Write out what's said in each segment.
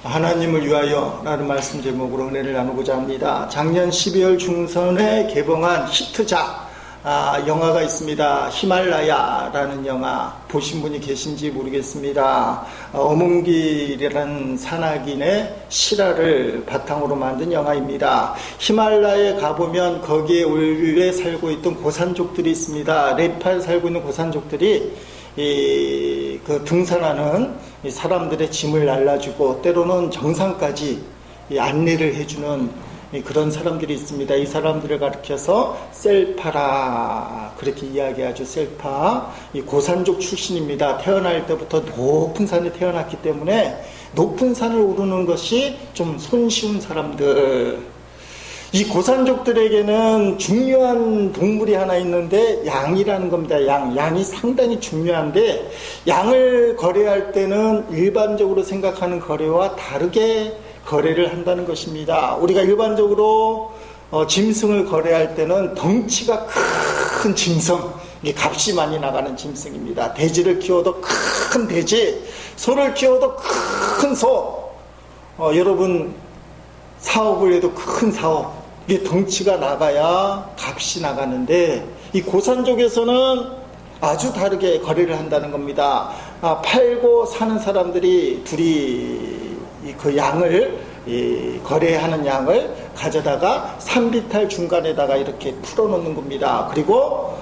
하나님을 위하여 라는 말씀 제목으로 은혜를 나누고자 합니다. 작년 12월 중순에 개봉한 히트작 영화가 있습니다. 히말라야라는 영화 보신 분이 계신지 모르겠습니다. 어문길이라는 산악인의 실화를 바탕으로 만든 영화입니다. 히말라야에 가보면 거기에 원래 살고 있던 고산족들이 있습니다. 네팔에 살고 있는 고산족들이 그 등산하는 사람들의 짐을 날라주고 때로는 정상까지 안내를 해주는 그런 사람들이 있습니다. 이 사람들을 가리켜서 셀파라 그렇게 이야기하죠. 셀파. 이 고산족 출신입니다. 태어날 때부터 높은 산에 태어났기 때문에 높은 산을 오르는 것이 좀 손쉬운 사람들. 이 고산족들에게는 중요한 동물이 하나 있는데 양이라는 겁니다. 양이 상당히 중요한데 양을 거래할 때는 일반적으로 생각하는 거래와 다르게 거래를 한다는 것입니다. 우리가 일반적으로 짐승을 거래할 때는 덩치가 큰 짐승, 이게 값이 많이 나가는 짐승입니다. 돼지를 키워도 큰 돼지, 소를 키워도 큰 소. 여러분 사업을 해도 큰 사업, 이게 덩치가 나가야 값이 나가는데 이 고산족에서는 아주 다르게 거래를 한다는 겁니다. 팔고 사는 사람들이 둘이 그 양을 거래하는 양을 가져다가 산비탈 중간에다가 이렇게 풀어놓는 겁니다. 그리고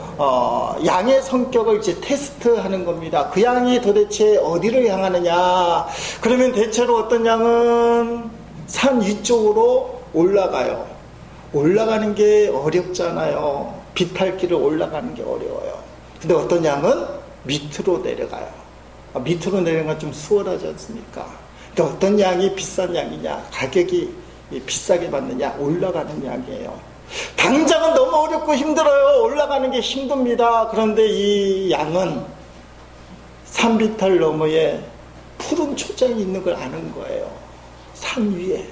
양의 성격을 이제 테스트하는 겁니다. 그 양이 도대체 어디를 향하느냐. 그러면 대체로 어떤 양은 산 위쪽으로 올라가요. 올라가는 게 어렵잖아요. 비탈길을 올라가는 게 어려워요. 근데 어떤 양은 밑으로 내려가요. 밑으로 내려가는 건 좀 수월하지 않습니까? 근데 어떤 양이 비싼 양이냐, 가격이 비싸게 받느냐, 올라가는 양이에요. 당장은 너무 어렵고 힘들어요. 올라가는 게 힘듭니다. 그런데 이 양은 산비탈 너머에 푸른 초장이 있는 걸 아는 거예요. 산 위에.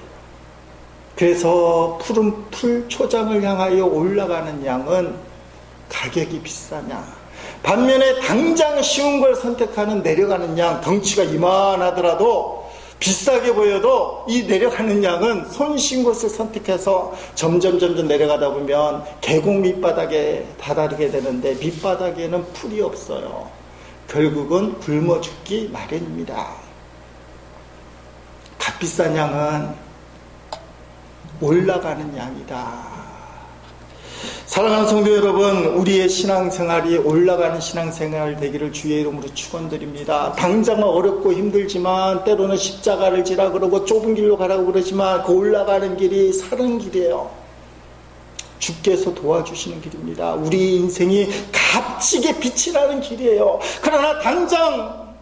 그래서 푸른 풀 초장을 향하여 올라가는 양은 가격이 비싸냐. 반면에 당장 쉬운 걸 선택하는 내려가는 양, 덩치가 이만하더라도 비싸게 보여도 이 내려가는 양은 손쉬운 것을 선택해서 점점 내려가다 보면 계곡 밑바닥에 다다르게 되는데 밑바닥에는 풀이 없어요. 결국은 굶어 죽기 마련입니다. 값비싼 양은 올라가는 양이다. 사랑하는 성도 여러분, 우리의 신앙생활이 올라가는 신앙생활 되기를 주의 이름으로 축원드립니다. 당장은 어렵고 힘들지만 때로는 십자가를 지라 그러고 좁은 길로 가라고 그러지만 그 올라가는 길이 사는 길이에요. 주께서 도와주시는 길입니다. 우리 인생이 값지게 빛이 나는 길이에요. 그러나 당장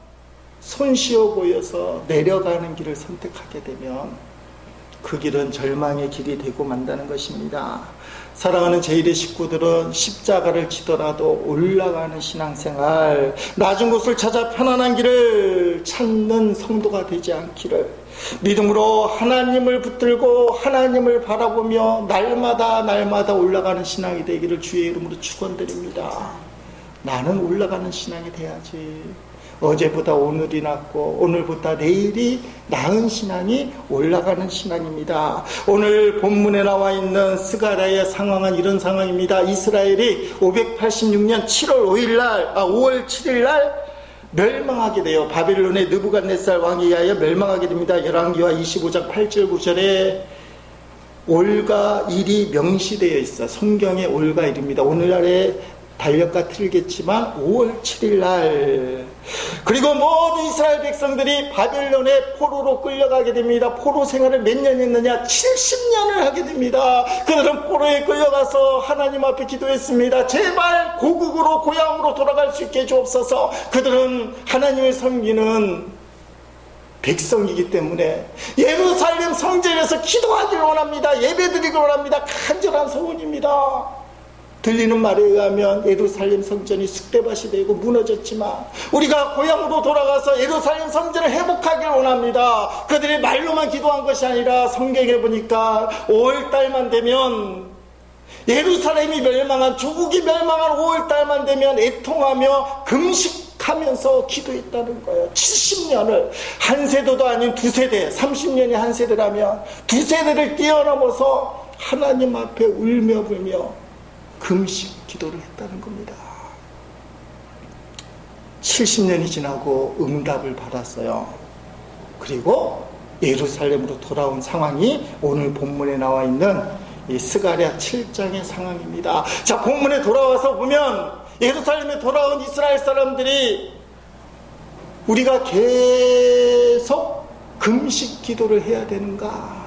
손쉬워 보여서 내려가는 길을 선택하게 되면 그 길은 절망의 길이 되고 만다는 것입니다. 사랑하는 제1의 식구들은 십자가를 지더라도 올라가는 신앙생활, 낮은 곳을 찾아 편안한 길을 찾는 성도가 되지 않기를, 믿음으로 하나님을 붙들고 하나님을 바라보며 날마다 올라가는 신앙이 되기를 주의 이름으로 축원드립니다. 나는 올라가는 신앙이 돼야지. 어제보다 오늘이 낫고 오늘보다 내일이 나은 신앙이 올라가는 신앙입니다. 오늘 본문에 나와 있는 스가랴의 상황은 이런 상황입니다. 이스라엘이 586년 5월 7일 날 멸망하게 돼요. 바빌론의 느부갓네살 왕에 의하여 멸망하게 됩니다. 열왕기하 25장 8절 9절에 올가 일이 명시되어 있어. 성경에 올가 일입니다. 오늘날의 달력과 틀겠지만 5월 7일 날, 그리고 모든 이스라엘 백성들이 바벨론의 포로로 끌려가게 됩니다. 포로 생활을 몇 년 했느냐? 70년을 하게 됩니다. 그들은 포로에 끌려가서 하나님 앞에 기도했습니다. 제발 고국으로 고향으로 돌아갈 수 있게 해주옵소서. 그들은 하나님을 섬기는 백성이기 때문에 예루살렘 성전에서 기도하기를 원합니다. 예배드리기를 원합니다. 간절한 소원입니다. 들리는 말에 의하면 예루살렘 성전이 쑥대밭이 되고 무너졌지만 우리가 고향으로 돌아가서 예루살렘 성전을 회복하기를 원합니다. 그들이 말로만 기도한 것이 아니라 성경에 보니까 5월달만 되면 예루살렘이 멸망한, 조국이 멸망한 5월달만 되면 애통하며 금식 금식하면서 기도했다는 거예요. 70년을, 한 세대도 아닌 두 세대, 30년이 한 세대라면 두 세대를 뛰어넘어서 하나님 앞에 울며 불며 금식 기도를 했다는 겁니다. 70년이 지나고 응답을 받았어요. 그리고 예루살렘으로 돌아온 상황이 오늘 본문에 나와 있는 이 스가랴 7장의 상황입니다. 자, 본문에 돌아와서 보면 예루살렘에 돌아온 이스라엘 사람들이 우리가 계속 금식 기도를 해야 되는가?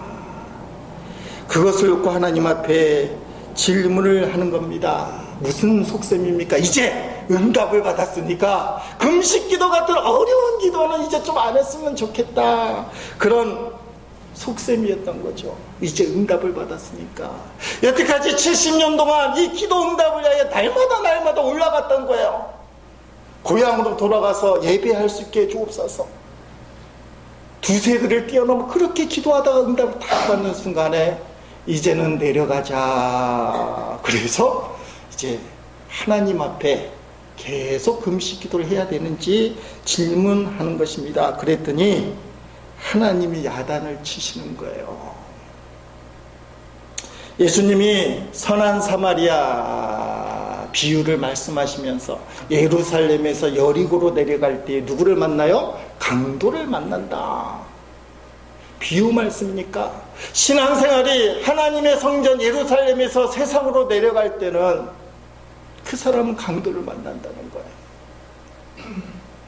그것을 놓고 하나님 앞에 질문을 하는 겁니다. 무슨 속셈입니까? 이제 응답을 받았으니까 금식 기도 같은 어려운 기도는 이제 좀 안 했으면 좋겠다. 그런 속셈이었던 거죠. 이제 응답을 받았으니까. 여태까지 70년 동안 이 기도 응답을 위하여 날마다 올라갔던 거예요. 고향으로 돌아가서 예배할 수 있게 주옵소서. 두세대를 뛰어넘어 그렇게 기도하다가 응답을 다 받는 순간에 이제는 내려가자. 그래서 이제 하나님 앞에 계속 금식 기도를 해야 되는지 질문하는 것입니다. 그랬더니 하나님이 야단을 치시는 거예요. 예수님이 선한 사마리아 비유를 말씀하시면서 예루살렘에서 여리고로 내려갈 때 누구를 만나요? 강도를 만난다. 비유 말씀이니까 신앙생활이 하나님의 성전 예루살렘에서 세상으로 내려갈 때는 그 사람은 강도를 만난다는 거예요.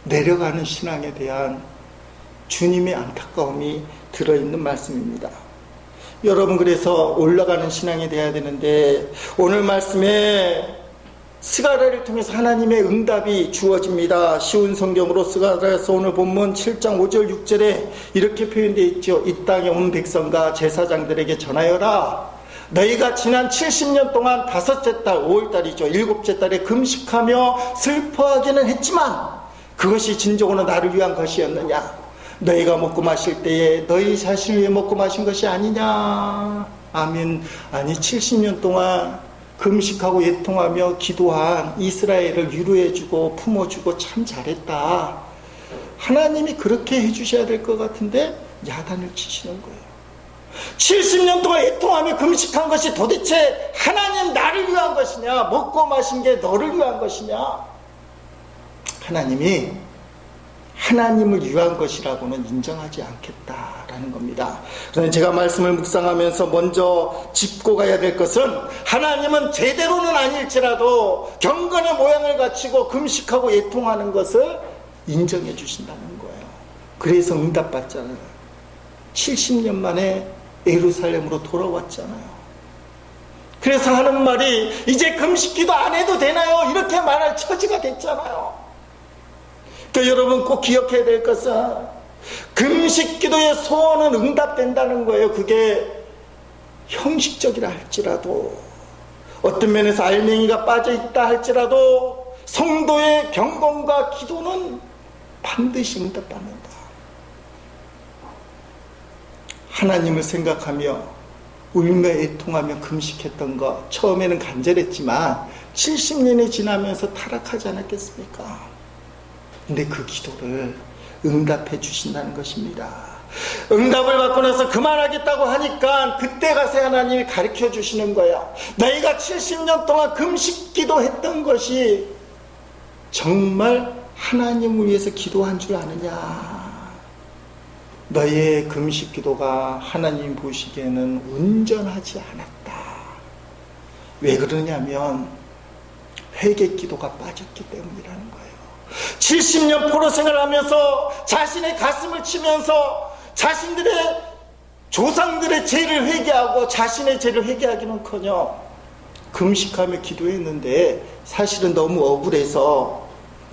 내려가는 신앙에 대한 주님의 안타까움이 들어있는 말씀입니다. 여러분, 그래서 올라가는 신앙이 돼야 되는데 오늘 말씀에 스가랴를 통해서 하나님의 응답이 주어집니다. 쉬운 성경으로 스가랴서 오늘 본문 7장 5절 6절에 이렇게 표현되어 있죠. 이 땅에 온 백성과 제사장들에게 전하여라. 너희가 지난 70년 동안 다섯째 달 5월달이죠. 일곱째 달에 금식하며 슬퍼하기는 했지만 그것이 진정으로 나를 위한 것이었느냐? 너희가 먹고 마실 때에 너희 자신을 위해 먹고 마신 것이 아니냐? 아멘. 아니, 70년 동안 금식하고 애통하며 기도한 이스라엘을 위로해주고 품어주고 참 잘했다. 하나님이 그렇게 해주셔야 될 것 같은데 야단을 치시는 거예요. 70년 동안 애통하며 금식한 것이 도대체 하나님 나를 위한 것이냐? 먹고 마신 게 너를 위한 것이냐? 하나님이 하나님을 위한 것이라고는 인정하지 않겠다라는 겁니다. 그런데 제가 말씀을 묵상하면서 먼저 짚고 가야 될 것은 하나님은 제대로는 아닐지라도 경건의 모양을 갖추고 금식하고 애통하는 것을 인정해 주신다는 거예요. 그래서 응답받잖아요. 70년 만에 예루살렘으로 돌아왔잖아요. 그래서 하는 말이 이제 금식기도 안 해도 되나요? 이렇게 말할 처지가 됐잖아요. 또 여러분 꼭 기억해야 될 것은 금식기도의 소원은 응답된다는 거예요. 그게 형식적이라 할지라도 어떤 면에서 알맹이가 빠져있다 할지라도 성도의 경건과 기도는 반드시 응답받는다. 하나님을 생각하며 울며 애통하며 금식했던 것 처음에는 간절했지만 70년이 지나면서 타락하지 않았겠습니까? 근데 그 기도를 응답해 주신다는 것입니다. 응답을 받고 나서 그만하겠다고 하니까 그때 가서 하나님이 가르쳐 주시는 거야. 너희가 70년 동안 금식 기도했던 것이 정말 하나님을 위해서 기도한 줄 아느냐? 너희의 금식 기도가 하나님 보시기에는 온전하지 않았다. 왜 그러냐면 회개 기도가 빠졌기 때문이라는 거예요. 70년 포로 생활하면서 자신의 가슴을 치면서 자신들의 조상들의 죄를 회개하고 자신의 죄를 회개하기는커녕 금식하며 기도했는데 사실은 너무 억울해서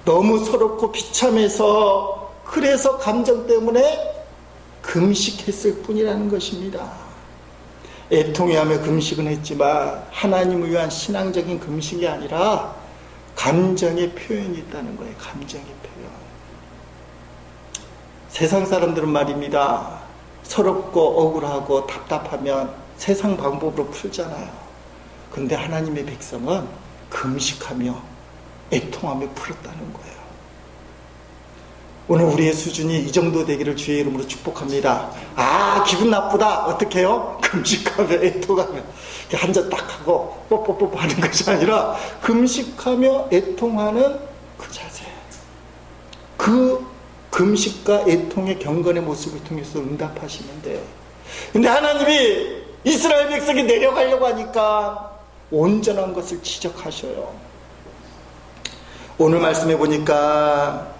너무 서럽고 비참해서 그래서 감정 때문에 금식했을 뿐이라는 것입니다. 애통해하며 금식은 했지만 하나님을 위한 신앙적인 금식이 아니라 감정의 표현이 있다는 거예요. 감정의 표현. 세상 사람들은 말입니다. 서럽고 억울하고 답답하면 세상 방법으로 풀잖아요. 그런데 하나님의 백성은 금식하며 애통하며 풀었다는 거예요. 오늘 우리의 수준이 이 정도 되기를 주의 이름으로 축복합니다. 기분 나쁘다. 어떻게 해요? 금식하며 애통하며 한 잔 딱 하고 뽀뽀뽀뽀 하는 것이 아니라 금식하며 애통하는 그 자세, 그 금식과 애통의 경건의 모습을 통해서 응답하시는데, 근데 하나님이 이스라엘 백성이 내려가려고 하니까 온전한 것을 지적하셔요. 오늘 말씀해 보니까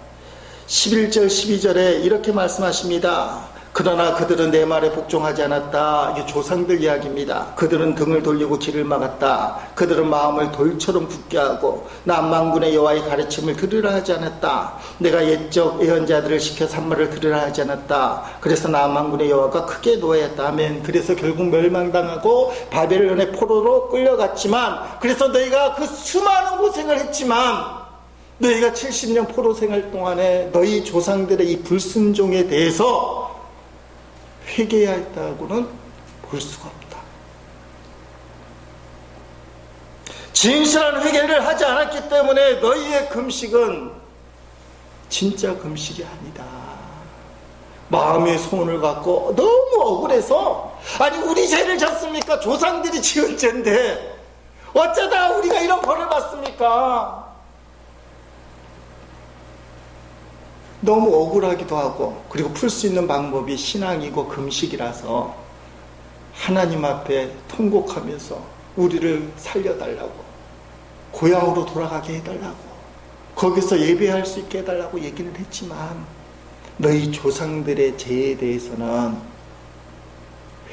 11절 12절에 이렇게 말씀하십니다. 그러나 그들은 내 말에 복종하지 않았다. 이게 조상들 이야기입니다. 그들은 등을 돌리고 길을 막았다. 그들은 마음을 돌처럼 굳게 하고 나 만군의 여호와의 가르침을 들으라 하지 않았다. 내가 옛적 예언자들을 시켜 산말을 들으라 하지 않았다. 그래서 나 만군의 여호와가 크게 노하였다. 아멘. 그래서 결국 멸망당하고 바벨론의 포로로 끌려갔지만, 그래서 너희가 그 수많은 고생을 했지만, 너희가 70년 포로 생활 동안에 너희 조상들의 이 불순종에 대해서 회개해야 했다고는 볼 수가 없다. 진실한 회개를 하지 않았기 때문에 너희의 금식은 진짜 금식이 아니다. 마음의 소원을 갖고 너무 억울해서, 아니 우리 죄를 졌습니까? 조상들이 지은 죄인데 어쩌다 우리가 이런 벌을 받습니까? 너무 억울하기도 하고, 그리고 풀 수 있는 방법이 신앙이고 금식이라서 하나님 앞에 통곡하면서 우리를 살려달라고, 고향으로 돌아가게 해달라고, 거기서 예배할 수 있게 해달라고 얘기는 했지만, 너희 조상들의 죄에 대해서는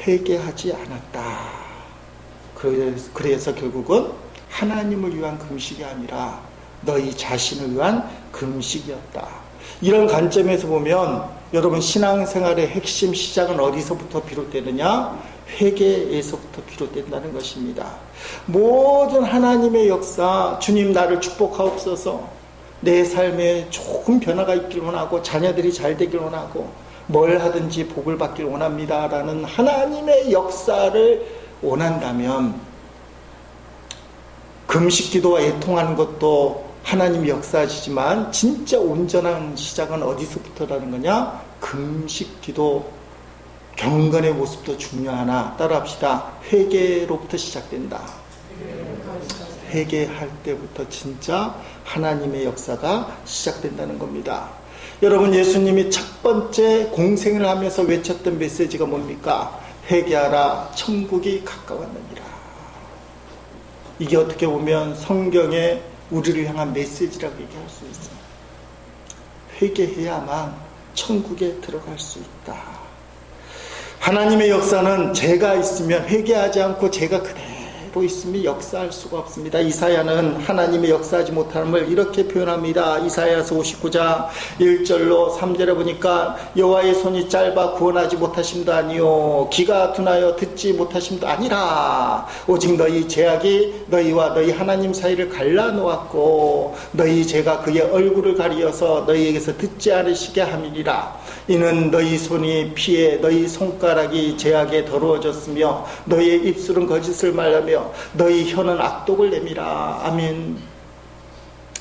회개하지 않았다. 그래서 결국은 하나님을 위한 금식이 아니라 너희 자신을 위한 금식이었다. 이런 관점에서 보면 여러분, 신앙생활의 핵심 시작은 어디서부터 비롯되느냐? 회개에서부터 비롯된다는 것입니다. 모든 하나님의 역사, 주님 나를 축복하옵소서, 내 삶에 조금 변화가 있길 원하고 자녀들이 잘 되길 원하고 뭘 하든지 복을 받길 원합니다 라는 하나님의 역사를 원한다면, 금식기도와 애통하는 것도 하나님 역사하시지만 진짜 온전한 시작은 어디서부터라는 거냐? 금식기도, 경건의 모습도 중요하나 따라합시다. 회개로부터 시작된다. 회개할 때부터 진짜 하나님의 역사가 시작된다는 겁니다. 여러분, 예수님이 첫 번째 공생을 하면서 외쳤던 메시지가 뭡니까? 회개하라, 천국이 가까웠느니라. 이게 어떻게 보면 성경의 우리를 향한 메시지라고 얘기할 수 있어요. 회개해야만 천국에 들어갈 수 있다. 하나님의 역사는 죄가 있으면 회개하지 않고 죄가 그대로 있으면 역사할 수가 없습니다. 이사야는 하나님의 역사하지 못함을 이렇게 표현합니다. 이사야서 59장 1절로 3절에 보니까 여호와의 손이 짧아 구원하지 못하심도 아니요 귀가 둔하여 듣지 못하심도 아니라 오직 너희 죄악이 너희와 너희 하나님 사이를 갈라놓았고 너희 죄가 그의 얼굴을 가리어서 너희에게서 듣지 않으시게 함이니라. 이는 너희 손이 피해 너희 손가락이 죄악에 더러워졌으며 너희의 입술은 거짓을 말하며 너희 혀는 악독을 내밀어. 아멘.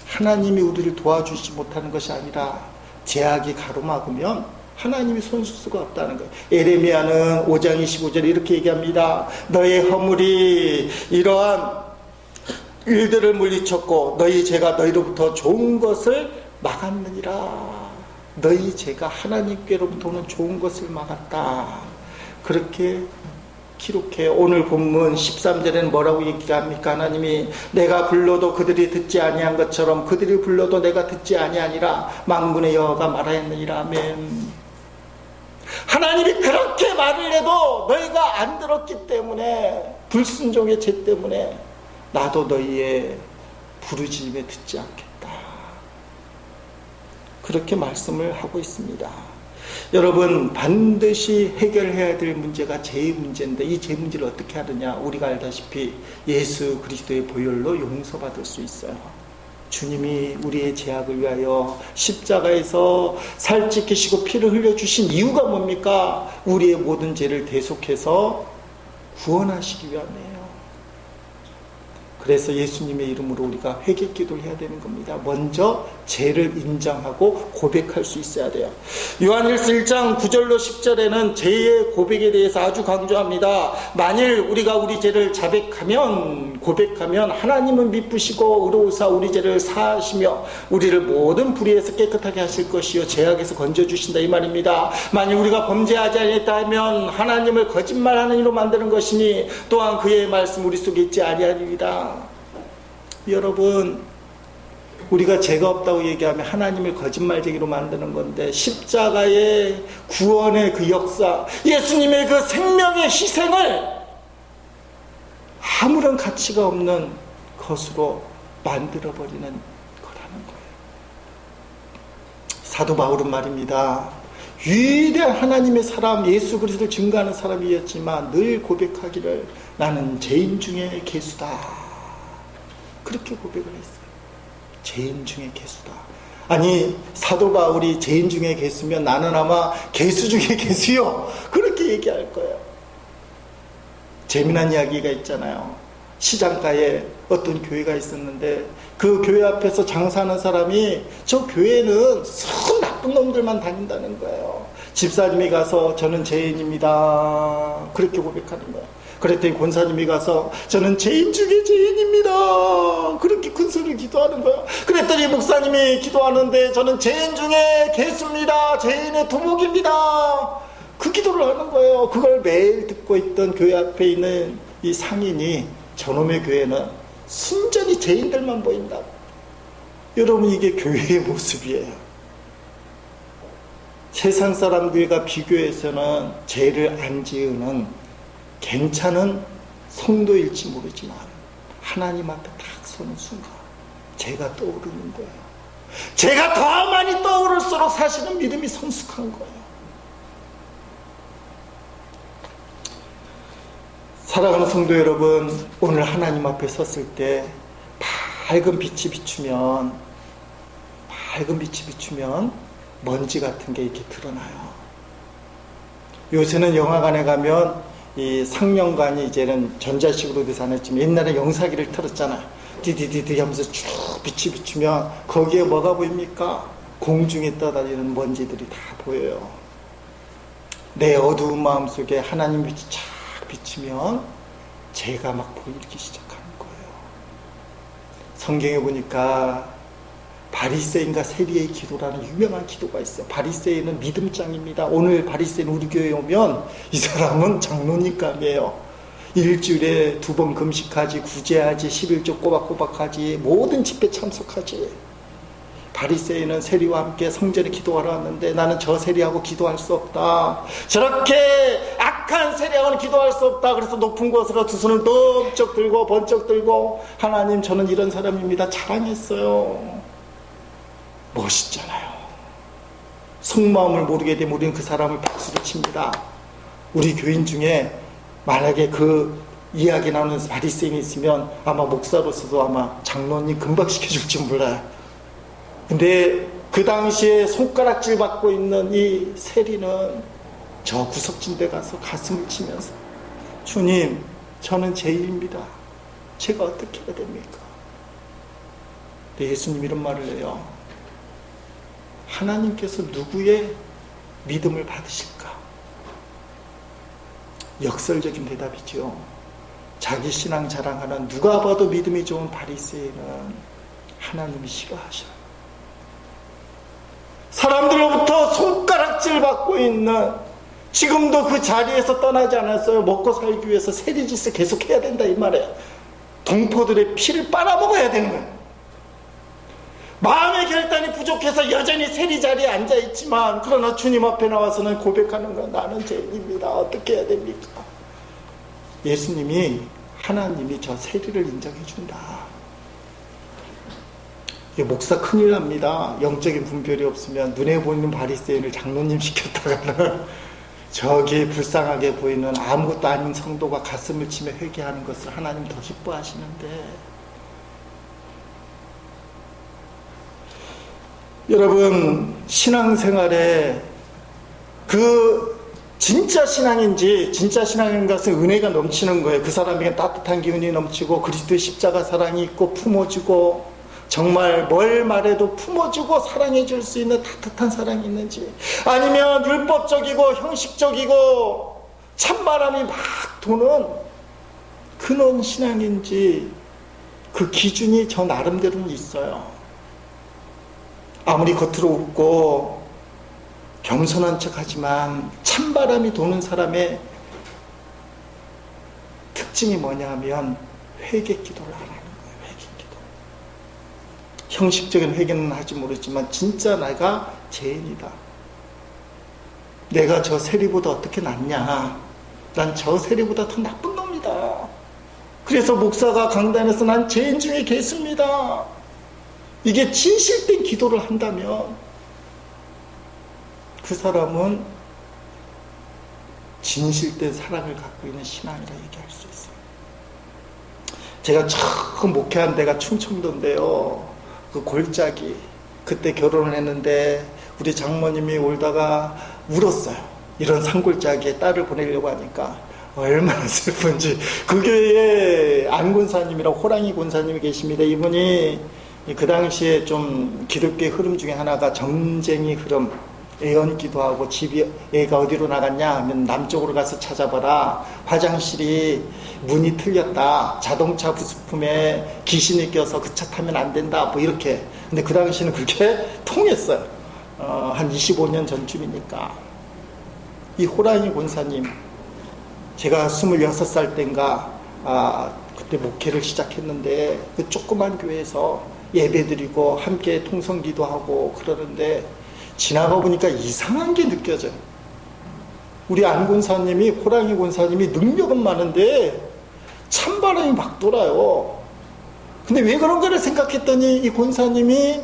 하나님이 우리를 도와주지 못하는 것이 아니라 죄악이 가로막으면 하나님이 손쓸 수가 없다는 거예요. 에레미야는 5장 25절에 이렇게 얘기합니다. 너의 허물이 이러한 일들을 물리쳤고 너희 죄가 너희로부터 좋은 것을 막았느니라. 너희 죄가 하나님께로부터 오는 좋은 것을 막았다. 그렇게 기록해요. 오늘 본문 13절에는 뭐라고 얘기합니까? 하나님이 내가 불러도 그들이 듣지 아니한 것처럼 그들이 불러도 내가 듣지 아니하니라. 만군의 여호와가 말하였느니라. 아멘. 하나님이 그렇게 말을 해도 너희가 안 들었기 때문에, 불순종의 죄 때문에 나도 너희의 부르짖음에 듣지 않겠다. 그렇게 말씀을 하고 있습니다. 여러분, 반드시 해결해야 될 문제가 죄의 문제인데 이 죄 문제를 어떻게 하느냐? 우리가 알다시피 예수 그리스도의 보혈로 용서받을 수 있어요. 주님이 우리의 죄악을 위하여 십자가에서 살찌키시고 피를 흘려주신 이유가 뭡니까? 우리의 모든 죄를 대속해서 구원하시기 위함이에요. 그래서 예수님의 이름으로 우리가 회개 기도를 해야 되는 겁니다. 먼저 죄를 인정하고 고백할 수 있어야 돼요. 요한일서 1장 9절로 10절에는 죄의 고백에 대해서 아주 강조합니다. 만일 우리가 우리 죄를 고백하면 하나님은 미쁘시고 의로우사 우리 죄를 사하시며 우리를 모든 불의에서 깨끗하게 하실 것이요 죄악에서 건져주신다, 이 말입니다. 만일 우리가 범죄하지 아니했다 하면 하나님을 거짓말하는 이로 만드는 것이니 또한 그의 말씀 우리 속에 있지 아니하리이다. 여러분, 우리가 죄가 없다고 얘기하면 하나님을 거짓말쟁이로 만드는 건데, 십자가의 구원의 그 역사, 예수님의 그 생명의 희생을 아무런 가치가 없는 것으로 만들어버리는 거라는 거예요. 사도 바울은 말입니다, 위대한 하나님의 사람 예수 그리스도를 증거하는 사람이었지만 늘 고백하기를 나는 죄인 중에 괴수다, 그렇게 고백을 했어요. 죄인 중에 괴수다. 아니, 사도 바울이 죄인 중에 괴수면 나는 아마 괴수 중에 괴수요, 그렇게 얘기할 거예요. 재미난 이야기가 있잖아요. 시장가에 어떤 교회가 있었는데 그 교회 앞에서 장사하는 사람이 저 교회는 썩 나쁜 놈들만 다닌다는 거예요. 집사님이 가서 저는 죄인입니다, 그렇게 고백하는 거예요. 그랬더니 권사님이 가서 저는 죄인 중에 죄인입니다, 그렇게 큰 소리를 기도하는 거예요. 그랬더니 목사님이 기도하는데 저는 죄인 중에 괴수입니다, 죄인의 두목입니다, 그 기도를 하는 거예요. 그걸 매일 듣고 있던 교회 앞에 있는 이 상인이 저놈의 교회는 순전히 죄인들만 보인다. 여러분, 이게 교회의 모습이에요. 세상 사람들과 비교해서는 죄를 안 지으는 괜찮은 성도일지 모르지만 하나님 앞에 딱 서는 순간 죄가 떠오르는 거예요. 죄가 더 많이 떠오를수록 사실은 믿음이 성숙한 거예요. 사랑하는 성도 여러분, 오늘 하나님 앞에 섰을 때 밝은 빛이 비추면 먼지 같은 게 이렇게 드러나요. 요새는 영화관에 가면 이 상영관이 이제는 전자식으로 돼서 안 했지만 옛날에 영사기를 틀었잖아요. 디디디디 하면서 쭉 빛이 비추면 거기에 뭐가 보입니까? 공중에 떠다니는 먼지들이 다 보여요. 내 어두운 마음속에 하나님 빛이 쫙 비치면 죄가 막 보이기 시작하는 거예요. 성경에 보니까 바리새인과 세리의 기도라는 유명한 기도가 있어요. 바리새인은 믿음장입니다. 오늘 바리새인 우리 교회에 오면 이 사람은 장로님감이에요. 일주일에 2번 금식하지, 구제하지, 11조 꼬박꼬박하지, 모든 집회 참석하지. 바리새인은 세리와 함께 성전에 기도하러 왔는데 나는 저 세리하고 기도할 수 없다, 저렇게 악한 세리하고는 기도할 수 없다. 그래서 높은 곳으로 두 손을 번쩍 들고 하나님, 저는 이런 사람입니다, 자랑했어요. 멋있잖아요. 속마음을 모르게 되면 우리는 그 사람을 박수를 칩니다. 우리 교인 중에 만약에 그 이야기 나누는 바리새인이 있으면 아마 목사로서도 아마 장로님 금방 시켜줄지 몰라요. 근데 그 당시에 손가락질 받고 있는 이 세리는 저 구석진 데 가서 가슴을 치면서 주님, 저는 죄인입니다, 제가 어떻게 해야 됩니까? 근데 예수님 이런 말을 해요. 하나님께서 누구의 믿음을 받으실까? 역설적인 대답이죠. 자기 신앙 자랑하는 누가 봐도 믿음이 좋은 바리새인은 하나님이 싫어하셔요. 사람들로부터 손가락질 받고 있는, 지금도 그 자리에서 떠나지 않았어요. 먹고 살기 위해서 세리짓을 계속해야 된다, 이 말이에요. 동포들의 피를 빨아먹어야 되는 거예요. 마음의 결단이 부족해서 여전히 세리 자리에 앉아있지만, 그러나 주님 앞에 나와서는 고백하는 건 나는 죄인입니다, 어떻게 해야 됩니까? 예수님이, 하나님이 저 세리를 인정해 준다. 이게 목사 큰일 납니다. 영적인 분별이 없으면 눈에 보이는 바리새인을 장로님 시켰다가는 저기 불쌍하게 보이는 아무것도 아닌 성도가 가슴을 치며 회개하는 것을 하나님 더 기뻐하시는데, 여러분, 신앙생활에 그 진짜 신앙인지, 진짜 신앙인 것은 은혜가 넘치는 거예요. 그 사람에게 따뜻한 기운이 넘치고 그리스도의 십자가 사랑이 있고 품어주고 정말 뭘 말해도 품어주고 사랑해 줄 수 있는 따뜻한 사랑이 있는지, 아니면 율법적이고 형식적이고 찬바람이 막 도는 그런 신앙인지, 그 기준이 저 나름대로는 있어요. 아무리 겉으로 웃고 겸손한 척하지만 찬바람이 도는 사람의 특징이 뭐냐 하면 회개 기도를 안 하는 거예요. 회개 기도. 형식적인 회개는 하지 모르지만 진짜 내가 죄인이다, 내가 저 세리보다 어떻게 낫냐, 난 저 세리보다 더 나쁜 놈이다, 그래서 목사가 강단에서 난 죄인 중에 개수입니다, 이게 진실된 기도를 한다면 그 사람은 진실된 사랑을 갖고 있는 신앙이라 얘기할 수 있어요. 제가 처음 목회한 데가 충청도인데요, 그 골짜기, 그때 결혼을 했는데 우리 장모님이 울다가 울었어요. 이런 산골짜기에 딸을 보내려고 하니까 얼마나 슬픈지. 그 교회에 안군사님이라고 호랑이 군사님이 계십니다. 이분이 그 당시에 좀 기독교의 흐름 중에 하나가 정쟁이 흐름, 애언기도 하고, 집이 애가 어디로 나갔냐 하면 남쪽으로 가서 찾아봐라, 화장실이 문이 틀렸다, 자동차 부속품에 귀신이 껴서 그 차 타면 안 된다, 뭐 이렇게. 근데 그 당시는 그렇게 통했어요. 한 25년 전쯤이니까. 이 호랑이 권사님, 제가 26살 때인가 그때 목회를 시작했는데, 그 조그만 교회에서 예배드리고 함께 통성기도 하고 그러는데 지나가 보니까 이상한 게 느껴져요. 우리 안 권사님이, 호랑이 권사님이 능력은 많은데 찬바람이 막 돌아요. 근데 왜 그런가를 생각했더니 이 권사님이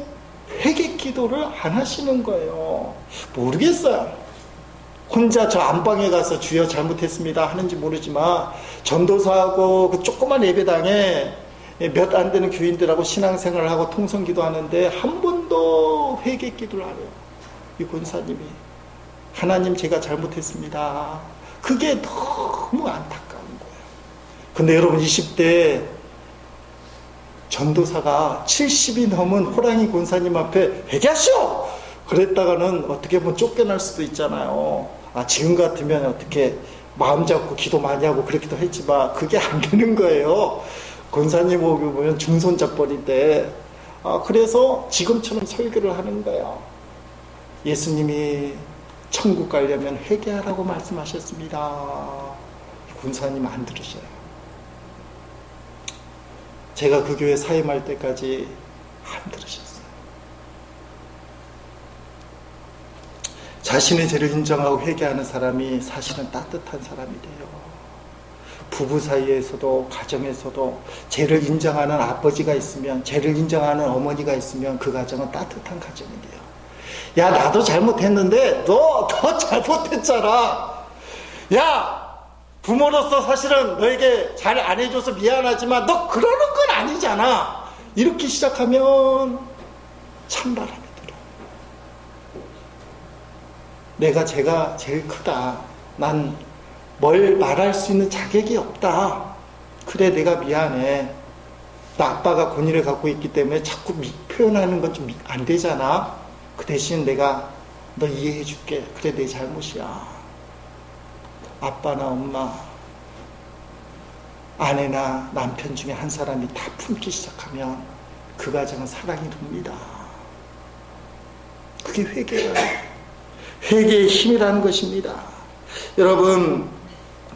회개 기도를 안 하시는 거예요. 모르겠어요. 혼자 저 안방에 가서 주여 잘못했습니다 하는지 모르지만, 전도사하고 그 조그만 예배당에 몇 안 되는 교인들하고 신앙생활을 하고 통성기도 하는데 한 번도 회개 기도를 안 해요. 이 권사님이 하나님 제가 잘못했습니다. 그게 너무 안타까운 거예요. 근데 여러분, 20대 전도사가 70이 넘은 호랑이 권사님 앞에 회개하시오! 그랬다가는 어떻게 보면 쫓겨날 수도 있잖아요. 지금 같으면 어떻게 마음 잡고 기도 많이 하고 그렇기도 했지만 그게 안 되는 거예요. 권사님 보면 중손자 뻘인데, 그래서 지금처럼 설교를 하는 거예요. 예수님이 천국 가려면 회개하라고 말씀하셨습니다. 권사님 안 들으셔요. 제가 그 교회 사임할 때까지 안 들으셨어요. 자신의 죄를 인정하고 회개하는 사람이 사실은 따뜻한 사람이 돼요. 부부 사이에서도 가정에서도 죄를 인정하는 아버지가 있으면, 죄를 인정하는 어머니가 있으면 그 가정은 따뜻한 가정이 돼요. 야, 나도 잘못했는데 너 잘못했잖아. 야, 부모로서 사실은 너에게 잘 안 해줘서 미안하지만 너 그러는 건 아니잖아. 이렇게 시작하면 찬바람이 들어요. 내가 죄가 제일 크다. 난 뭘 말할 수 있는 자격이 없다. 그래, 내가 미안해. 나 아빠가 권위를 갖고 있기 때문에 자꾸 표현하는 건 좀 안 되잖아. 그 대신 내가 너 이해해 줄게. 그래, 내 잘못이야. 아빠나 엄마, 아내나 남편 중에 한 사람이 다 품기 시작하면 그 가정은 사랑이 돕니다. 그게 회개예요. 회개의 힘이라는 것입니다. 여러분,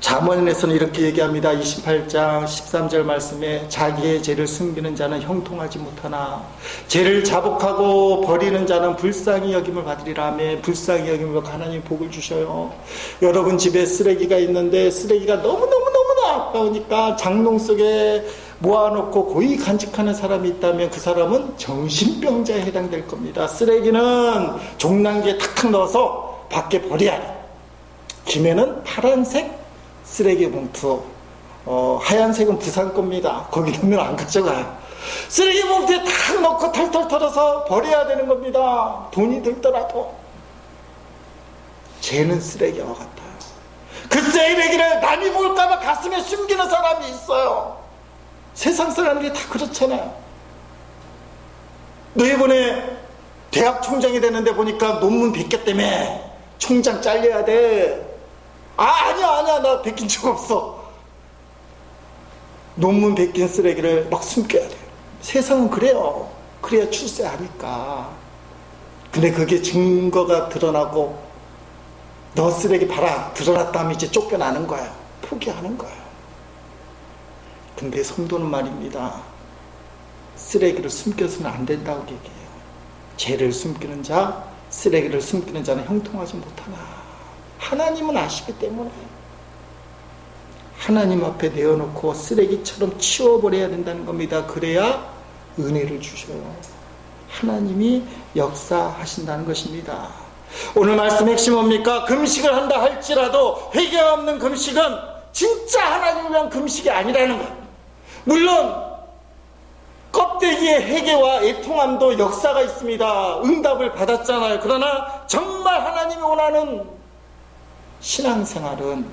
잠언에서는 이렇게 얘기합니다. 28장 13절 말씀에 자기의 죄를 숨기는 자는 형통하지 못하나 죄를 자복하고 버리는 자는 불쌍히 여김을 받으리라 하며, 불쌍히 여김을 하나님 복을 주셔요. 여러분 집에 쓰레기가 있는데 쓰레기가 너무너무너무나 아까우니까 장롱 속에 모아놓고 고이 간직하는 사람이 있다면 그 사람은 정신병자에 해당될 겁니다. 쓰레기는 종량기에 탁탁 넣어서 밖에 버려야 돼. 김에는 파란색 쓰레기 봉투, 하얀색은 부산 겁니다. 거기 넣으면 안 가져가요. 쓰레기 봉투에 탁 넣고 털털 털어서 버려야 되는 겁니다. 돈이 들더라도. 죄는 쓰레기와 같아요. 그 쓰레기를 남이 볼까봐 가슴에 숨기는 사람이 있어요. 세상 사람들이 다 그렇잖아요. 너 이번에 대학 총장이 되는데 보니까 논문 100개 때문에 총장 잘려야 돼. 아니야 나 베낀 적 없어. 논문 베낀 쓰레기를 막 숨겨야 돼. 세상은 그래요. 그래야 출세하니까. 근데 그게 증거가 드러나고 너 쓰레기 봐라 드러났다면 이제 쫓겨나는 거예요. 포기하는 거예요. 근데 성도는 말입니다, 쓰레기를 숨겨서는 안 된다고 얘기해요. 죄를 숨기는 자, 쓰레기를 숨기는 자는 형통하지 못하나. 하나님은 아시기 때문에 하나님 앞에 내어놓고 쓰레기처럼 치워버려야 된다는 겁니다. 그래야 은혜를 주셔요. 하나님이 역사하신다는 것입니다. 오늘 말씀 핵심 뭡니까? 금식을 한다 할지라도 회개가 없는 금식은 진짜 하나님을 위한 금식이 아니라는 것. 물론 껍데기의 회개와 애통함도 역사가 있습니다. 응답을 받았잖아요. 그러나 정말 하나님이 원하는 신앙생활은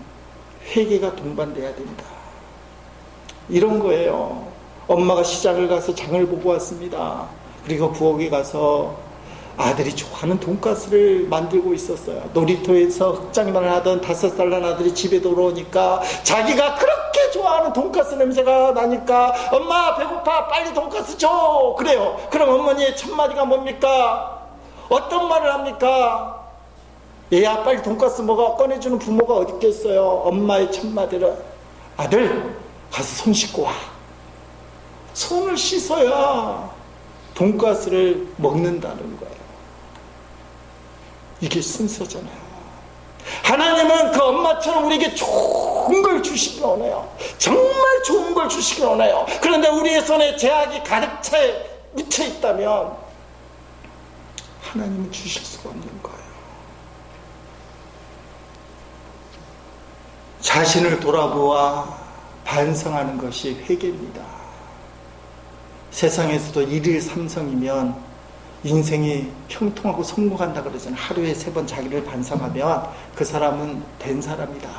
회개가 동반돼야 된다. 이런 거예요. 엄마가 시장을 가서 장을 보고 왔습니다. 그리고 부엌에 가서 아들이 좋아하는 돈가스를 만들고 있었어요. 놀이터에서 흑장난을 하던 5살 난 아들이 집에 돌아오니까 자기가 그렇게 좋아하는 돈가스 냄새가 나니까 엄마 배고파 빨리 돈가스 줘. 그래요. 그럼 어머니의 첫마디가 뭡니까? 어떤 말을 합니까? 얘야 빨리 돈가스 먹어. 꺼내주는 부모가 어디 있겠어요. 엄마의 첫마디는 아들 가서 손 씻고 와. 손을 씻어야 돈가스를 먹는다는 거예요. 이게 순서잖아요. 하나님은 그 엄마처럼 우리에게 좋은 걸 주시기 원해요. 정말 좋은 걸 주시기 원해요. 그런데 우리의 손에 제약이 가득 차 묻혀 있다면 하나님은 주실 수가 없는 거예요. 자신을 돌아보아 반성하는 것이 회개입니다. 세상에서도 1일 3성이면 인생이 형통하고 성공한다 그러잖아요. 하루에 3번 자기를 반성하면 그 사람은 된 사람이다.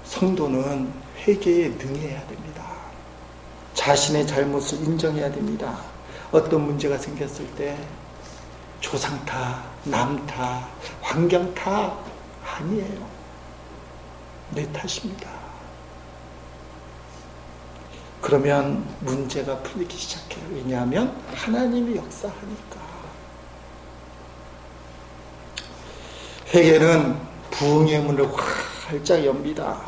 성도는 회개에 능해야 됩니다. 자신의 잘못을 인정해야 됩니다. 어떤 문제가 생겼을 때 조상 탓, 남 탓, 환경 탓 아니에요. 내 탓입니다. 그러면 문제가 풀리기 시작해요. 왜냐하면 하나님이 역사하니까. 회개는 부흥의 문을 활짝 엽니다.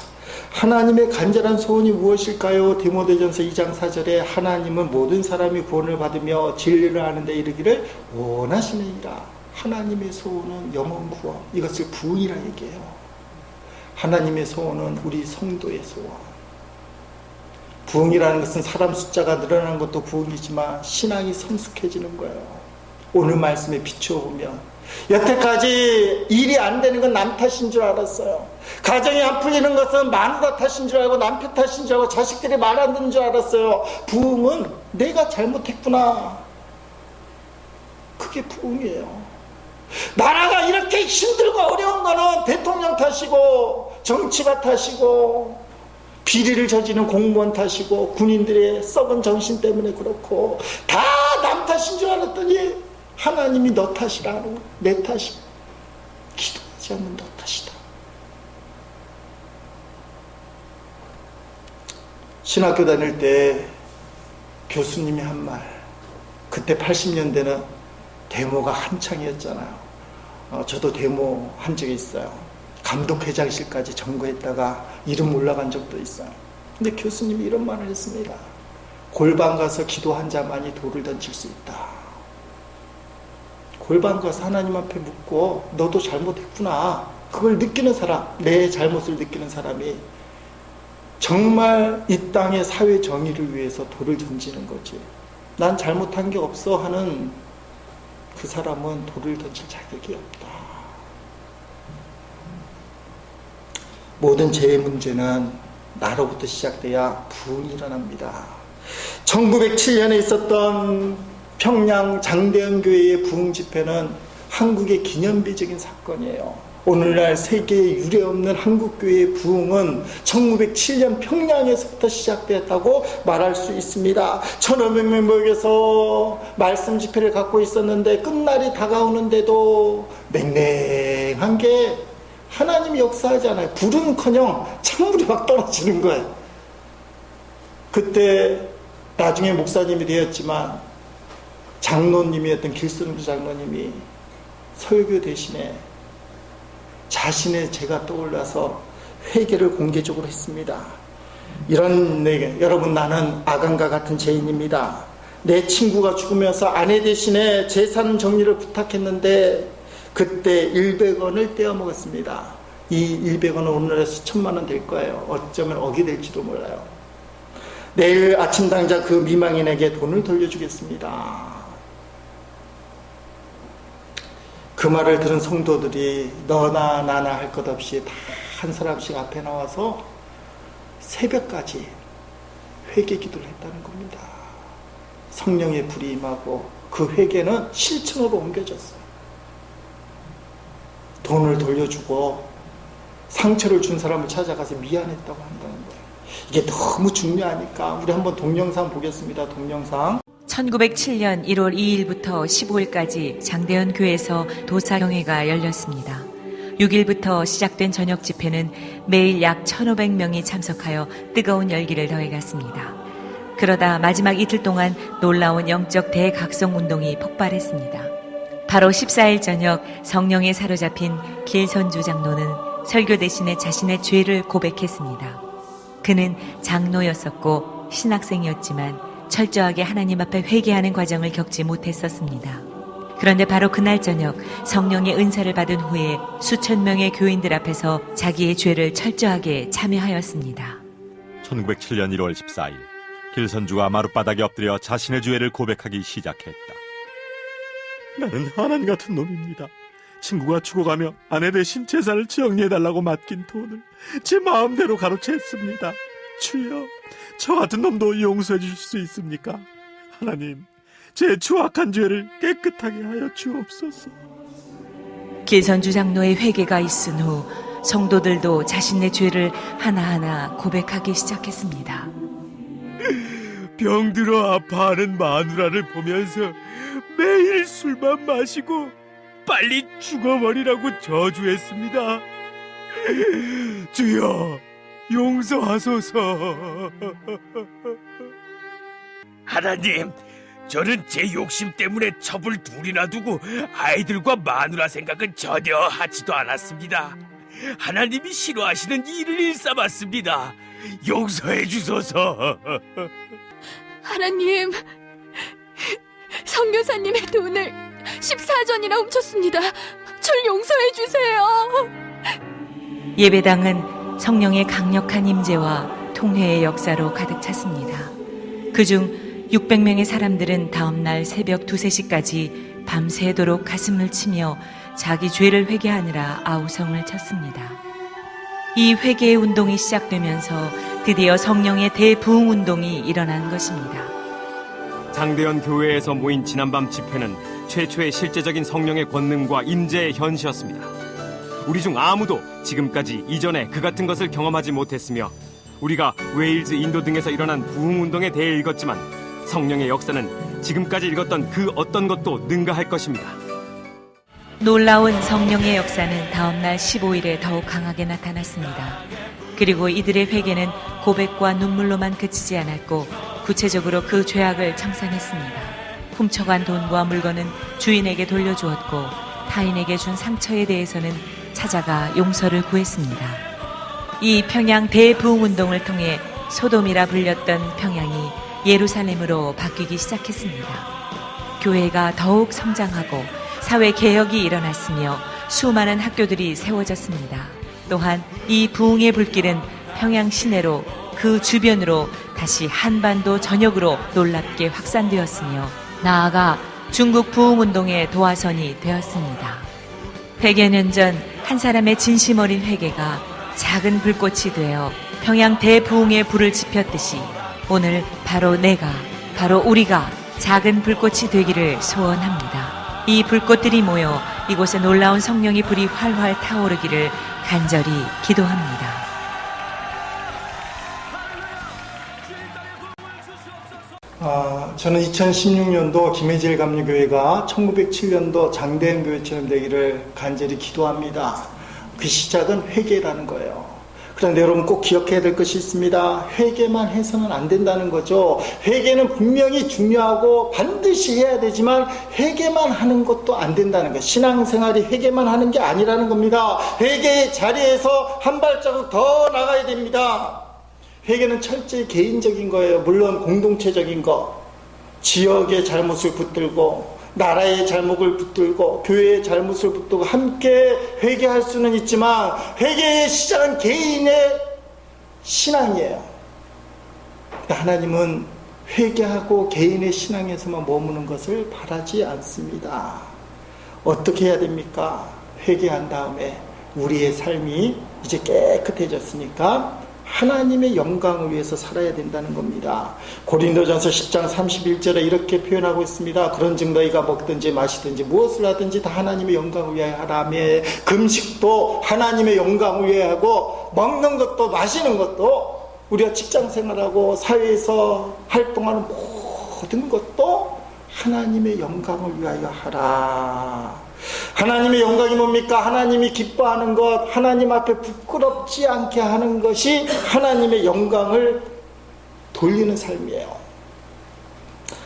하나님의 간절한 소원이 무엇일까요? 디모데전서 2장 4절에 하나님은 모든 사람이 구원을 받으며 진리를 아는 데 이르기를 원하시느니라. 하나님의 소원은 영원 구원. 이것을 부흥이라 얘기해요. 하나님의 소원은 우리 성도의 소원. 부흥이라는 것은 사람 숫자가 늘어나는 것도 부흥이지만 신앙이 성숙해지는 거예요. 오늘 말씀에 비추어보면 여태까지 일이 안 되는 건 남 탓인 줄 알았어요. 가정이 안 풀리는 것은 마누라 탓인 줄 알고 남편 탓인 줄 알고 자식들이 말 안 듣는 줄 알았어요. 부흥은 내가 잘못했구나. 그게 부흥이에요. 나라가 이렇게 힘들고 어려운 거는 대통령 탓이고 정치가 탓이고 비리를 저지르는 공무원 탓이고 군인들의 썩은 정신 때문에 그렇고 다 남 탓인 줄 알았더니 하나님이 너 탓이라고. 내 탓이 기도하지 않는 너 탓이다. 신학교 다닐 때 교수님이 한 말, 그때 80년대는 데모가 한창이었잖아요. 저도 데모 한 적이 있어요. 감독회장실까지 점거했다가 이름 올라간 적도 있어요. 근데 교수님이 이런 말을 했습니다. 골방 가서 기도한 자만이 돌을 던질 수 있다. 골방 가서 하나님 앞에 묻고 너도 잘못했구나. 그걸 느끼는 사람, 내 잘못을 느끼는 사람이 정말 이 땅의 사회 정의를 위해서 돌을 던지는 거지. 난 잘못한 게 없어 하는 그 사람은 돌을 던질 자격이 없다. 모든 죄의 문제는 나로부터 시작돼야 부흥이 일어납니다. 1907년에 있었던 평양 장대현 교회의 부흥 집회는 한국의 기념비적인 사건이에요. 오늘날 세계에 유례없는 한국교회의 부흥은 1907년 평양에서부터 시작되었다고 말할 수 있습니다. 1500명 모여서 말씀 집회를 갖고 있었는데 끝날이 다가오는데도 맹맹한 게 하나님이 역사하지 않아요. 불은커녕 찬물이 막 떨어지는 거예요. 그때 나중에 목사님이 되었지만 장로님이었던 길선주 장로님이 설교 대신에 자신의 죄가 떠올라서 회개를 공개적으로 했습니다. 이런 내게, 여러분, 나는 아간과 같은 죄인입니다. 내 친구가 죽으면서 아내 대신에 재산 정리를 부탁했는데 그때 100원을 떼어먹었습니다. 이 100원은 오늘날에 수천만 원 될 거예요. 어쩌면 억이 될지도 몰라요. 내일 아침 당장 그 미망인에게 돈을 돌려주겠습니다. 그 말을 들은 성도들이 너나 나나 할 것 없이 다 한 사람씩 앞에 나와서 새벽까지 회개 기도를 했다는 겁니다. 성령의 불이 임하고 그 회개는 실천으로 옮겨졌어요. 돈을 돌려주고 상처를 준 사람을 찾아가서 미안했다고 한다는 거예요. 이게 너무 중요하니까 우리 한번 동영상 보겠습니다. 동영상. 1907년 1월 2일부터 15일까지 장대현 교회에서 도사경회가 열렸습니다. 6일부터 시작된 저녁 집회는 매일 약 1,500명이 참석하여 뜨거운 열기를 더해갔습니다. 그러다 마지막 이틀 동안 놀라운 영적 대각성 운동이 폭발했습니다. 바로 14일 저녁 성령에 사로잡힌 길선주 장로는 설교 대신에 자신의 죄를 고백했습니다. 그는 장로였었고 신학생이었지만 철저하게 하나님 앞에 회개하는 과정을 겪지 못했었습니다. 그런데 바로 그날 저녁 성령의 은사를 받은 후에 수천 명의 교인들 앞에서 자기의 죄를 철저하게 참여하였습니다. 1907년 1월 14일 길선주가 마룻바닥에 엎드려 자신의 죄를 고백하기 시작했다. 나는 하나님 같은 놈입니다. 친구가 죽어가며 아내 대신 재산을 정리해달라고 맡긴 돈을 제 마음대로 가로챘습니다. 주여, 저 같은 놈도 용서해 주실 수 있습니까? 하나님, 제 추악한 죄를 깨끗하게 하여 주옵소서. 길선주 장로의 회개가 있은 후 성도들도 자신의 죄를 하나하나 고백하기 시작했습니다. 병들어 아파하는 마누라를 보면서 매일 술만 마시고 빨리 죽어버리라고 저주했습니다. 주여, 용서하소서. 하나님, 저는 제 욕심 때문에 첩을 둘이나 두고 아이들과 마누라 생각은 전혀 하지도 않았습니다. 하나님이 싫어하시는 일을 일삼았습니다. 용서해 주소서. 하나님, 성교사님의 돈을 14전이나 훔쳤습니다. 절 용서해 주세요. 예배당은 성령의 강력한 임재와 통회의 역사로 가득 찼습니다. 그중 600명의 사람들은 다음날 새벽 2, 3시까지 밤새도록 가슴을 치며 자기 죄를 회개하느라 아우성을 쳤습니다. 이 회개의 운동이 시작되면서 드디어 성령의 대부흥 운동이 일어난 것입니다. 장대현 교회에서 모인 지난밤 집회는 최초의 실제적인 성령의 권능과 임재의 현시였습니다. 우리 중 아무도 지금까지 이전에 그 같은 것을 경험하지 못했으며 우리가 웨일즈, 인도 등에서 일어난 부흥운동에 대해 읽었지만 성령의 역사는 지금까지 읽었던 그 어떤 것도 능가할 것입니다. 놀라운 성령의 역사는 다음날 15일에 더욱 강하게 나타났습니다. 그리고 이들의 회개는 고백과 눈물로만 그치지 않았고 구체적으로 그 죄악을 청산했습니다. 훔쳐간 돈과 물건은 주인에게 돌려주었고 타인에게 준 상처에 대해서는 찾아가 용서를 구했습니다. 이 평양 대부흥운동을 통해 소돔이라 불렸던 평양이 예루살렘으로 바뀌기 시작했습니다. 교회가 더욱 성장하고 사회개혁이 일어났으며 수많은 학교들이 세워졌습니다. 또한 이 부흥의 불길은 평양 시내로 그 주변으로 다시 한반도 전역으로 놀랍게 확산되었으며 나아가 중국 부흥운동의 도화선이 되었습니다. 100여 년 전 한 사람의 진심 어린 회개가 작은 불꽃이 되어 평양 대부흥의 불을 지폈듯이 오늘 바로 내가, 바로 우리가 작은 불꽃이 되기를 소원합니다. 이 불꽃들이 모여 이곳에 놀라운 성령의 불이 활활 타오르기를 간절히 기도합니다. 저는 2016년도 김해질 감리교회가 1907년도 장대현 교회처럼 되기를 간절히 기도합니다. 그 시작은 회개라는 거예요. 그런데 여러분 꼭 기억해야 될 것이 있습니다. 회개만 해서는 안 된다는 거죠. 회개는 분명히 중요하고 반드시 해야 되지만 회개만 하는 것도 안 된다는 거예요. 신앙생활이 회개만 하는 게 아니라는 겁니다. 회개의 자리에서 한 발자국 더 나가야 됩니다. 회개는 철저히 개인적인 거예요. 물론 공동체적인 거, 지역의 잘못을 붙들고 나라의 잘못을 붙들고 교회의 잘못을 붙들고 함께 회개할 수는 있지만 회개의 시작은 개인의 신앙이에요. 하나님은 회개하고 개인의 신앙에서만 머무는 것을 바라지 않습니다. 어떻게 해야 됩니까? 회개한 다음에 우리의 삶이 이제 깨끗해졌으니까 하나님의 영광을 위해서 살아야 된다는 겁니다. 고린도전서 10장 31절에 이렇게 표현하고 있습니다. 그런즉 너희가 먹든지 마시든지 무엇을 하든지 다 하나님의 영광을 위하여 하라며. 금식도 하나님의 영광을 위하여 하고 먹는 것도 마시는 것도 우리가 직장생활하고 사회에서 활동하는 모든 것도 하나님의 영광을 위하여 하라. 하나님의 영광이 뭡니까? 하나님이 기뻐하는 것, 하나님 앞에 부끄럽지 않게 하는 것이 하나님의 영광을 돌리는 삶이에요.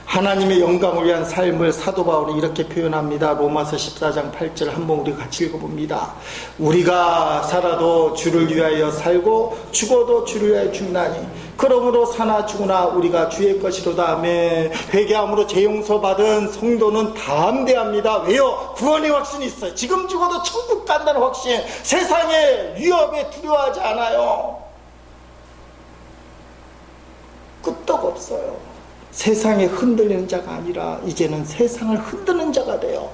하나님의 영광을 위한 삶을 사도 바울이 이렇게 표현합니다. 로마서 14장 8절 한번 우리 같이 읽어봅니다. 우리가 살아도 주를 위하여 살고 죽어도 주를 위하여 죽나니 그러므로 사나 죽으나 우리가 주의 것이로다 하며. 회개함으로 재용서 받은 성도는 담대합니다. 왜요? 구원의 확신이 있어요. 지금 죽어도 천국 간다는 확신, 세상의 위협에 두려워하지 않아요. 끄떡없어요. 세상에 흔들리는 자가 아니라 이제는 세상을 흔드는 자가 돼요.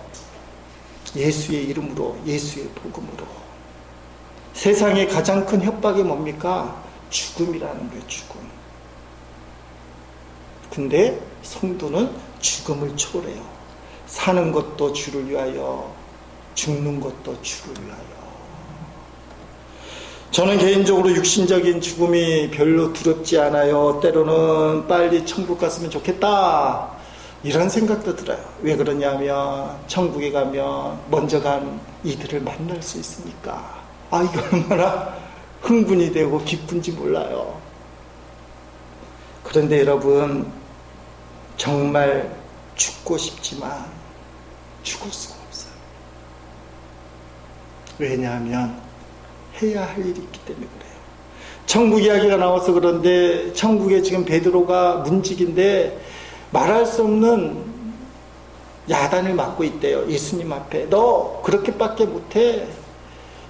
예수의 이름으로, 예수의 복음으로. 세상의 가장 큰 협박이 뭡니까? 죽음이라는 거예요. 죽음. 근데 성도는 죽음을 초래해요. 사는 것도 주를 위하여, 죽는 것도 주를 위하여. 저는 개인적으로 육신적인 죽음이 별로 두렵지 않아요. 때로는 빨리 천국 갔으면 좋겠다, 이런 생각도 들어요. 왜 그러냐면 천국에 가면 먼저 간 이들을 만날 수 있으니까. 이게 얼마나 흥분이 되고 기쁜지 몰라요. 그런데 여러분, 정말 죽고 싶지만 죽을 수가 없어요. 왜냐하면 해야 할 일이 있기 때문에 그래요. 천국 이야기가 나와서 그런데 천국에 지금 베드로가 문직인데 말할 수 없는 야단을 맞고 있대요. 예수님 앞에. 너 그렇게밖에 못해.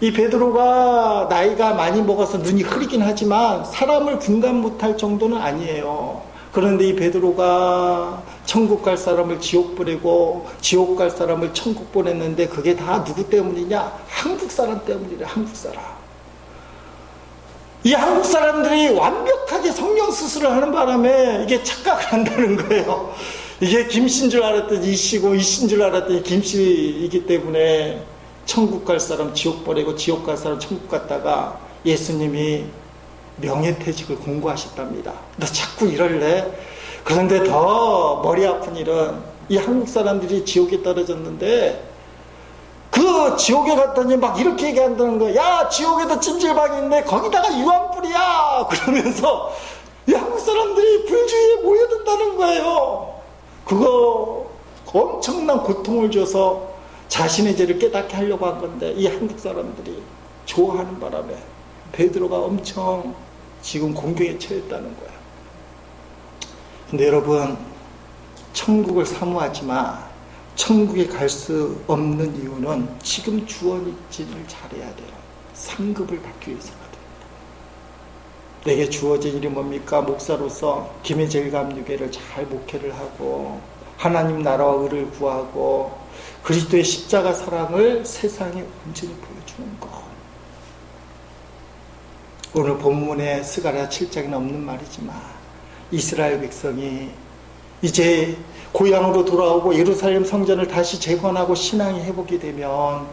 이 베드로가 나이가 많이 먹어서 눈이 흐리긴 하지만 사람을 분간 못할 정도는 아니에요. 그런데 이 베드로가 천국 갈 사람을 지옥 보내고 지옥 갈 사람을 천국 보냈는데 그게 다 누구 때문이냐? 한국 사람 때문이래. 한국 사람. 이 한국 사람들이 완벽하게 성령 수술을 하는 바람에 이게 착각을 한다는 거예요. 이게 김씨인 줄 알았더니 이씨고 이씨인 줄 알았더니 김씨이기 때문에 천국 갈 사람 지옥 보내고 지옥 갈 사람 천국 갔다가 예수님이 명예퇴직을 공고하셨답니다. 너 자꾸 이럴래? 그런데 더 머리 아픈 일은 이 한국 사람들이 지옥에 떨어졌는데 그 지옥에 갔더니 막 이렇게 얘기한다는 거야. 야, 지옥에도 찜질방이 있네. 거기다가 유황불이야. 그러면서 이 한국 사람들이 불주의에 모여든다는 거예요. 그거 엄청난 고통을 줘서 자신의 죄를 깨닫게 하려고 한 건데 이 한국 사람들이 좋아하는 바람에 베드로가 엄청 지금 공경에 처했다는 거예요. 근데 여러분, 천국을 사모하지만 천국에 갈 수 없는 이유는 지금 주원 입지를 잘해야 돼요. 상급을 받기 위해서거든요. 내게 주어진 일이 뭡니까? 목사로서 김해질 감리교회를 잘 목회를 하고 하나님 나라와 의를 구하고 그리스도의 십자가 사랑을 세상에 온전히 보여주는 것. 오늘 본문에 스가랴 7장에 없는 말이지만 이스라엘 백성이 이제 고향으로 돌아오고 예루살렘 성전을 다시 재건하고 신앙이 회복이 되면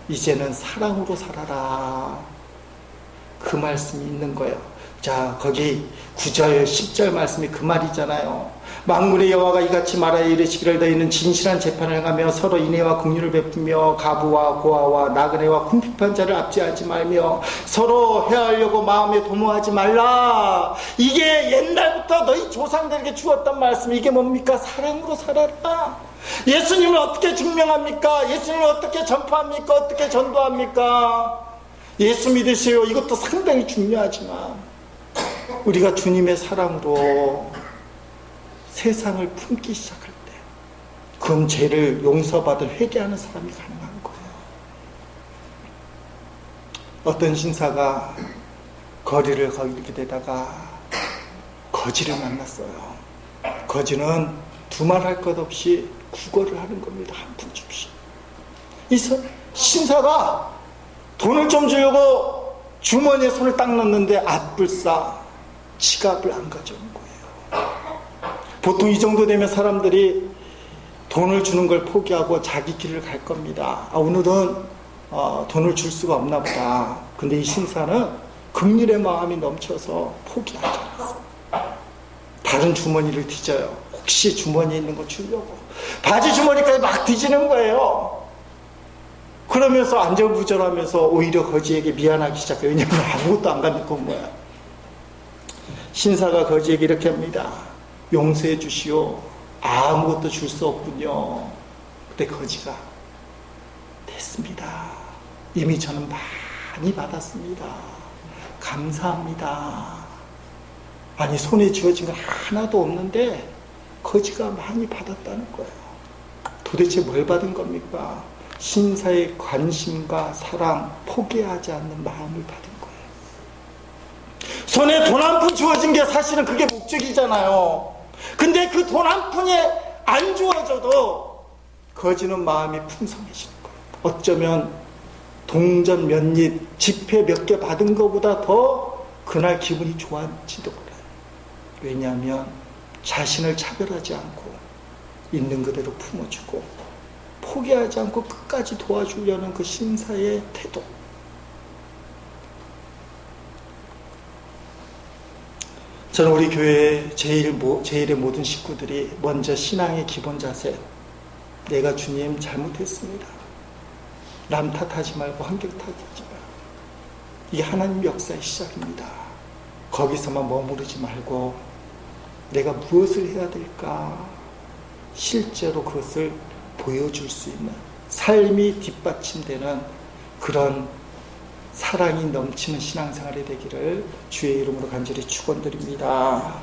이제는 사랑으로 살아라. 그 말씀이 있는 거예요. 자, 거기 9절, 10절 말씀이 그 말이잖아요. 만군의 여호와가 이같이 말하여 이르시기를 너희는 진실한 재판을 행하며 서로 인애와 긍휼을 베푸며 가부와 고아와 나그네와 궁핍한 자를 압제하지 말며 서로 해하려고 마음에 도모하지 말라. 이게 옛날부터 너희 조상들에게 주었던 말씀. 이게 뭡니까? 사랑으로 살아라. 예수님을 어떻게 증명합니까? 예수님을 어떻게 전파합니까? 어떻게 전도합니까? 예수 믿으세요. 이것도 상당히 중요하지만 우리가 주님의 사랑으로 세상을 품기 시작할 때 그럼 죄를 용서받을 회개하는 사람이 가능한 거예요. 어떤 신사가 거리를 걷게 되다가 거지를 만났어요. 거지는 두말할 것 없이 구걸을 하는 겁니다. 한 푼 줍시. 이 신사가 돈을 좀 주려고 주머니에 손을 딱 넣는데 앞불싸 지갑을 안 가져온 거예요. 보통 이 정도 되면 사람들이 돈을 주는 걸 포기하고 자기 길을 갈 겁니다. 오늘은 돈을 줄 수가 없나 보다. 근데 이 신사는 긍휼의 마음이 넘쳐서 포기하지 않았어요. 다른 주머니를 뒤져요. 혹시 주머니에 있는 거 주려고. 바지 주머니까지 막 뒤지는 거예요. 그러면서 안절부절하면서 오히려 거지에게 미안하기 시작해요. 왜냐하면 아무것도 안 가지고 온 거야. 신사가 거지에게 이렇게 합니다. 용서해 주시오. 아무것도 줄 수 없군요. 그때 거지가 됐습니다. 이미 저는 많이 받았습니다. 감사합니다. 아니 손에 쥐어진 건 하나도 없는데 거지가 많이 받았다는 거예요. 도대체 뭘 받은 겁니까? 신사의 관심과 사랑, 포기하지 않는 마음을 받은 거예요. 손에 돈 한 푼 주어진 게 사실은 그게 목적이잖아요. 근데 그 돈 한 푼이 안 주어져도 거지는 마음이 풍성해지는 거예요. 어쩌면 동전 몇 립, 지폐 몇 개 받은 것보다 더 그날 기분이 좋았지도 몰라요. 왜냐하면 자신을 차별하지 않고 있는 그대로 품어주고 포기하지 않고 끝까지 도와주려는 그 신사의 태도. 저는 우리 교회의 제일의 모든 식구들이 먼저 신앙의 기본 자세, 내가 주님 잘못했습니다. 남 탓하지 말고 환경 탓하지 말고 이게 하나님 역사의 시작입니다. 거기서만 머무르지 말고 내가 무엇을 해야 될까 실제로 그것을 보여줄 수 있는 삶이 뒷받침되는 그런 사랑이 넘치는 신앙생활이 되기를 주의 이름으로 간절히 축원드립니다.